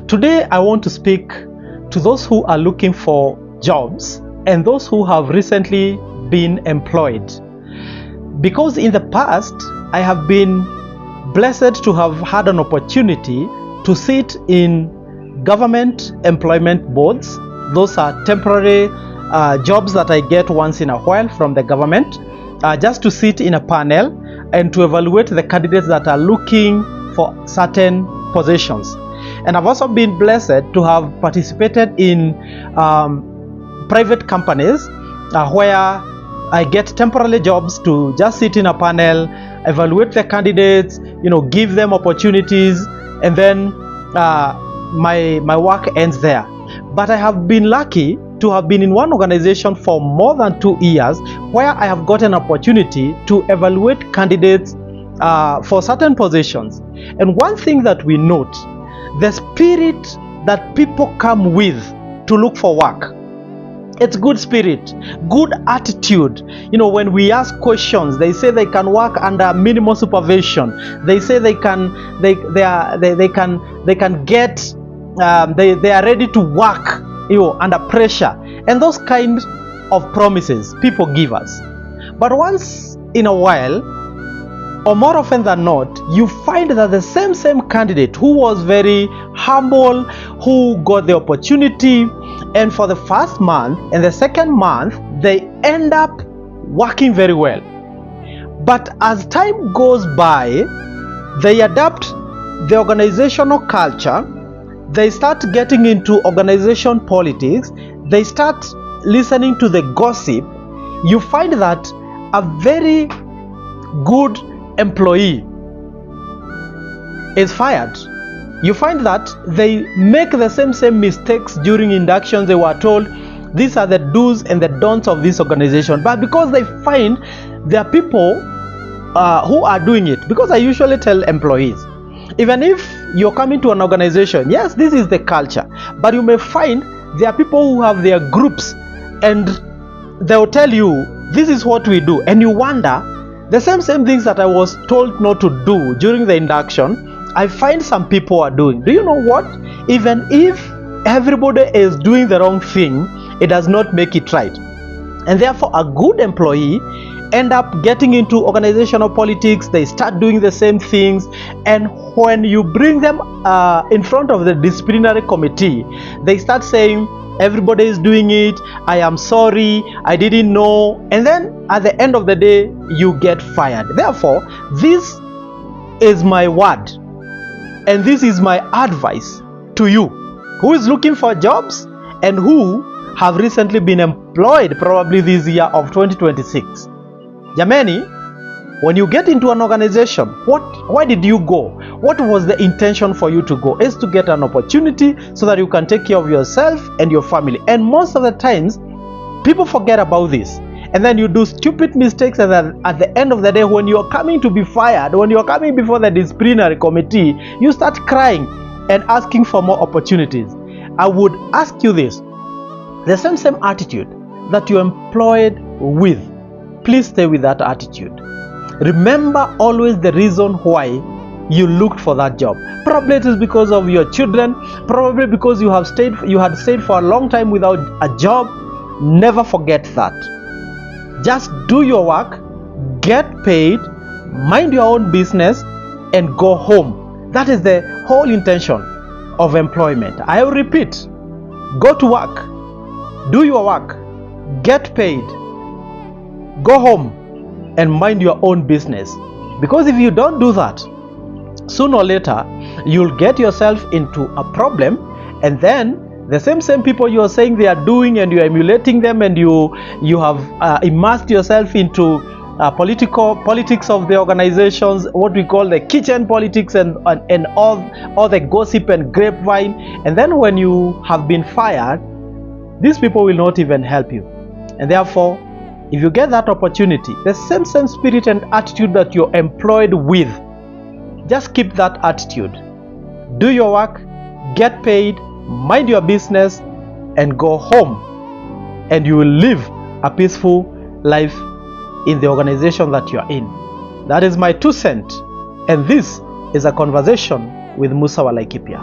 Today I want to speak to those who are looking for jobs and those who have recently been employed. Because in the past, I have been blessed to have had an opportunity to sit in government employment boards. Those are temporary jobs that I get once in a while from the government, just to sit in a panel and to evaluate the candidates that are looking for certain positions. And I've also been blessed to have participated in private companies where I get temporary jobs to just sit in a panel, evaluate the candidates, give them opportunities, and then my work ends there. But I have been lucky to have been in one organization for more than 2 years where I have got an opportunity to evaluate candidates for certain positions. And one thing that we note, the spirit that people come with to look for work. It's good spirit, good attitude. When we ask questions, they say they can work under minimal supervision. They say they can get they are ready to work under pressure, and those kinds of promises people give us. But once in a while, or more often than not, you find that the same candidate who was very humble, who got the opportunity, and for the first month and the second month, they end up working very well. But as time goes by, they adapt the organizational culture, they start getting into organization politics, they start listening to the gossip. You find that a very good employee is fired. You find that they make the same mistakes during inductions. They were told these are the do's and the don'ts of this organization, but because they find there are people who are doing it, because I usually tell employees, even if you're coming to an organization, yes, this is the culture, but you may find there are people who have their groups and they'll tell you this is what we do, and you wonder the same things that I was told not to do during the induction, I find some people are doing. Do you know what? Even if everybody is doing the wrong thing, it does not make it right. And therefore, a good employee end up getting into organizational politics. They start doing the same things, and when you bring them in front of the disciplinary committee, they start saying, everybody is doing it, I am sorry, I didn't know, and then at the end of the day, you get fired. Therefore, this is my word, and this is my advice to you who is looking for jobs and who have recently been employed, probably this year of 2026. Jamani, when you get into an organization, why did you go? What was the intention for you to go? Is to get an opportunity so that you can take care of yourself and your family. And most of the times, people forget about this. And then you do stupid mistakes, and then at the end of the day, when you're coming to be fired, when you're coming before the disciplinary committee, you start crying and asking for more opportunities. I would ask you this, the same attitude that you're employed with, please stay with that attitude. Remember always the reason why you looked for that job. Probably it is because of your children, probably because you had stayed for a long time without a job. Never forget that. Just do your work, get paid, mind your own business, and go home. That is the whole intention of employment. I will repeat, go to work, do your work, get paid, go home, and mind your own business. Because if you don't do that, sooner or later you'll get yourself into a problem, and then the same people you are saying they are doing, and you're emulating them, and you have immersed yourself into politics of the organizations, what we call the kitchen politics, and all the gossip and grapevine. And then when you have been fired, these people will not even help you. And therefore, if you get that opportunity, the same spirit and attitude that you're employed with, just keep that attitude. Do your work, get paid, mind your business, and go home. And you will live a peaceful life in the organization that you are in. That is my 2 cents. And this is a conversation with Musa wa Laikipia.